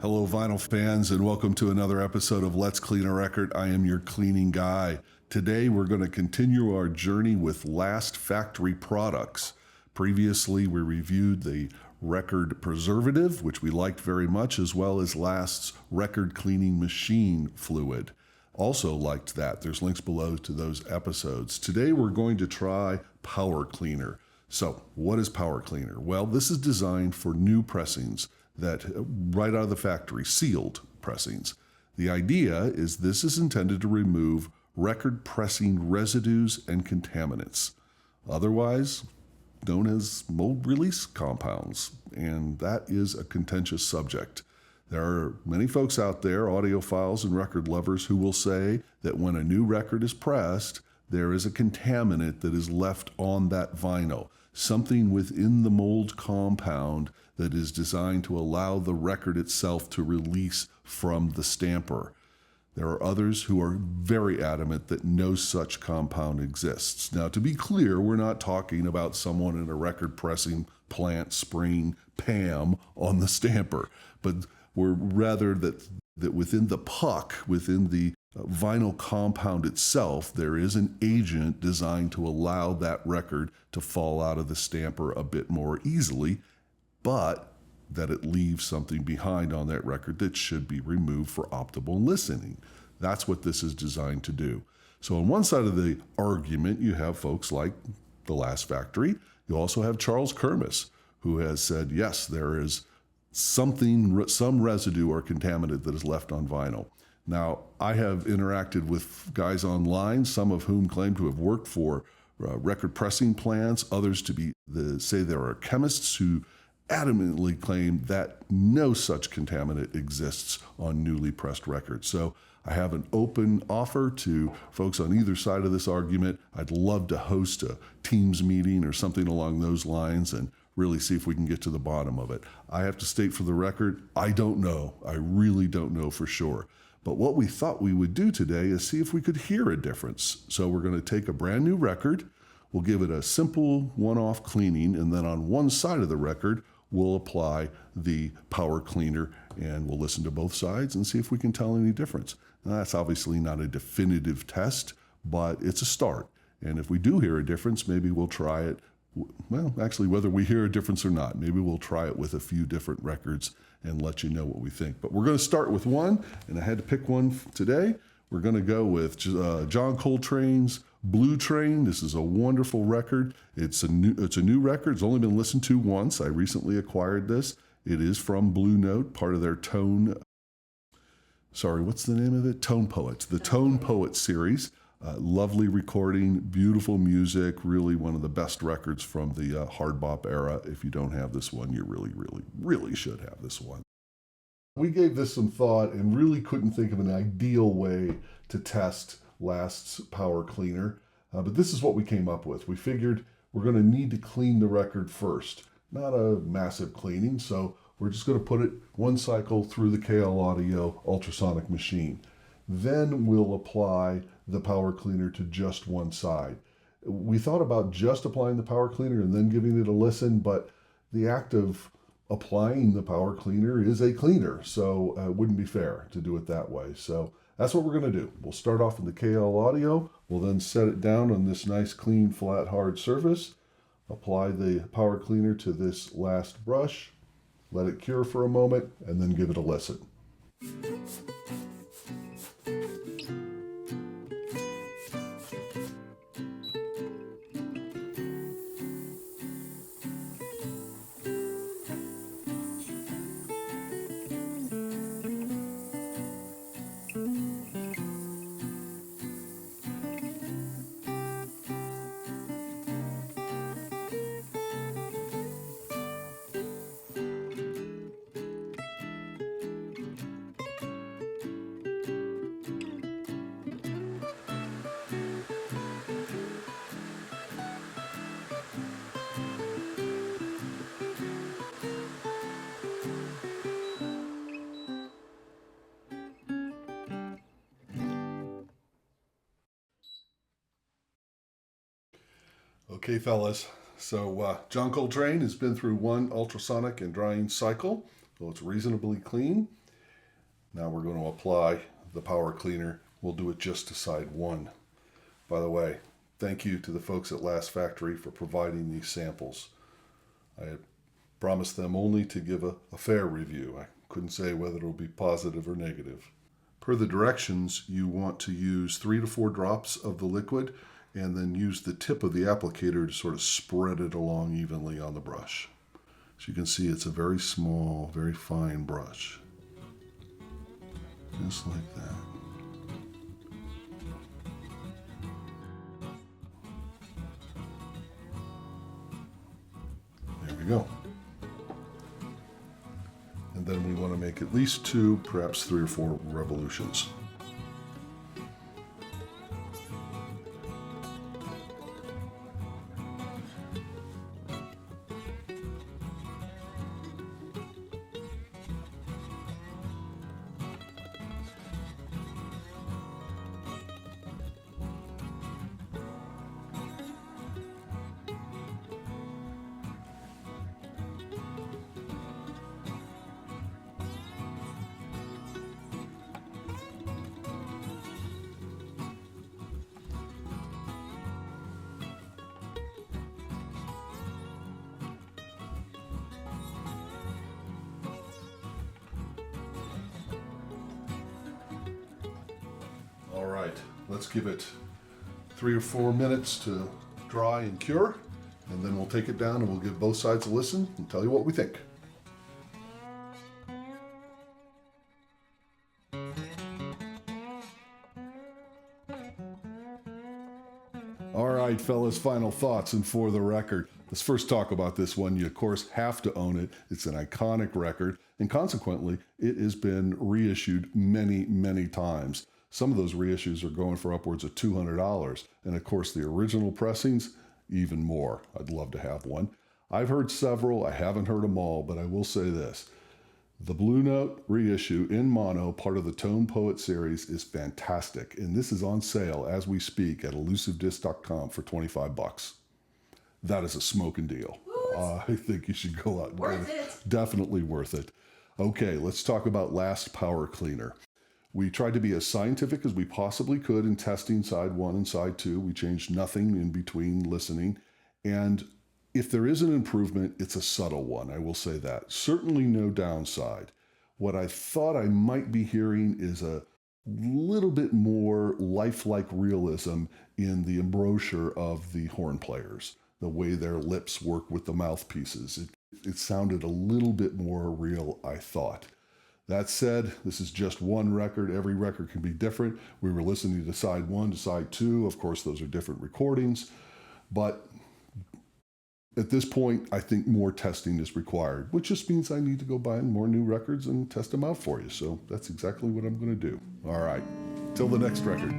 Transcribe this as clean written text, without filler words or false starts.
Hello, vinyl fans, and welcome to another episode of Let's Clean a Record. I am your cleaning guy. Today, we're going to continue our journey with Last factory products. Previously, we reviewed the record preservative, which we liked very much, as well as Last's record cleaning machine fluid. Also liked that. There's links below to those episodes. Today, we're going to try Power Cleaner. So, what is Power Cleaner? Well, this is designed for new pressings that right out of the factory, sealed pressings. The idea is this is intended to remove record pressing residues and contaminants, otherwise known as mold release compounds, and that is a contentious subject. There are many folks out there, audiophiles and record lovers, who will say that when a new record is pressed, there is a contaminant that is left on that vinyl, something within the mold compound that is designed to allow the record itself to release from the stamper. There are others who are very adamant that no such compound exists. Now, to be clear, we're not talking about someone in a record pressing plant spraying PAM on the stamper, but we're rather that within the puck, within the vinyl compound itself, there is an agent designed to allow that record to fall out of the stamper a bit more easily, but that it leaves something behind on that record that should be removed for optimal listening. That's what this is designed to do. So on one side of the argument, you have folks like the Last Factory. You also have Charles Kermis, who has said, yes, there is some residue or contaminant that is left on vinyl. Now, I have interacted with guys online, some of whom claim to have worked for record pressing plants, others say there are chemists who adamantly claim that no such contaminant exists on newly pressed records. So I have an open offer to folks on either side of this argument. I'd love to host a Teams meeting or something along those lines and really see if we can get to the bottom of it. I have to state for the record, I don't know. I really don't know for sure. But what we thought we would do today is see if we could hear a difference. So we're going to take a brand new record, we'll give it a simple one-off cleaning, and then on one side of the record, we'll apply the power cleaner and we'll listen to both sides and see if we can tell any difference. Now, that's obviously not a definitive test, but it's a start. And if we do hear a difference, maybe we'll try it. Well, actually, whether we hear a difference or not, maybe we'll try it with a few different records and let you know what we think. But we're going to start with one, and I had to pick one today. We're going to go with John Coltrane's Blue Train. This is a wonderful record. It's a new record. It's only been listened to once. I recently acquired this. It is from Blue Note, part of their Tone. What's the name of it? Tone Poets. The Tone Poets series. Lovely recording, beautiful music. Really one of the best records from the hard bop era. If you don't have this one, you really, really, really should have this one. We gave this some thought and really couldn't think of an ideal way to test Last's power cleaner, but this is what we came up with. We figured we're going to need to clean the record first, not a massive cleaning, so we're just going to put it one cycle through the KL Audio ultrasonic machine. Then we'll apply the power cleaner to just one side. We thought about just applying the power cleaner and then giving it a listen, but the act of applying the power cleaner is a cleaner, so it wouldn't be fair to do it that way. So that's what we're going to do. We'll start off in the KL Audio. We'll then set it down on this nice, clean, flat, hard surface. Apply the power cleaner to this last brush. Let it cure for a moment, and then give it a listen. Okay, fellas. So John Coltrane has been through one ultrasonic and drying cycle, so it's reasonably clean. Now we're going to apply the power cleaner. We'll do it just to side one. By the way, thank you to the folks at Last Factory for providing these samples. I had promised them only to give a fair review. I couldn't say whether it'll be positive or negative. Per the directions, you want to use 3 to 4 drops of the liquid and then use the tip of the applicator to sort of spread it along evenly on the brush. As you can see, it's a very small, very fine brush. Just like that. There we go. And then we want to make at least 2, perhaps 3 or 4 revolutions. All right, let's give it 3 or 4 minutes to dry and cure, and then we'll take it down and we'll give both sides a listen and tell you what we think. All right, fellas, final thoughts. And for the record, let's first talk about this one. You, of course, have to own it. It's an iconic record, and consequently, it has been reissued many, many times. Some of those reissues are going for upwards of $200. And of course, the original pressings, even more. I'd love to have one. I've heard several. I haven't heard them all, but I will say this. The Blue Note reissue in mono, part of the Tone Poet series, is fantastic. And this is on sale as we speak at elusivedisc.com for $25. That is a smoking deal. I think you should go out and Worth get it. it. Definitely worth it. Okay, let's talk about Last Power Cleaner. We tried to be as scientific as we possibly could in testing side 1 and side 2. We changed nothing in between listening. And if there is an improvement, it's a subtle one. I will say that. Certainly no downside. What I thought I might be hearing is a little bit more lifelike realism in the embouchure of the horn players, the way their lips work with the mouthpieces. It sounded a little bit more real, I thought. That said, this is just one record. Every record can be different. We were listening to side 1 to side 2. Of course, those are different recordings. But at this point, I think more testing is required, which just means I need to go buy more new records and test them out for you. So that's exactly what I'm going to do. All right. Till the next record.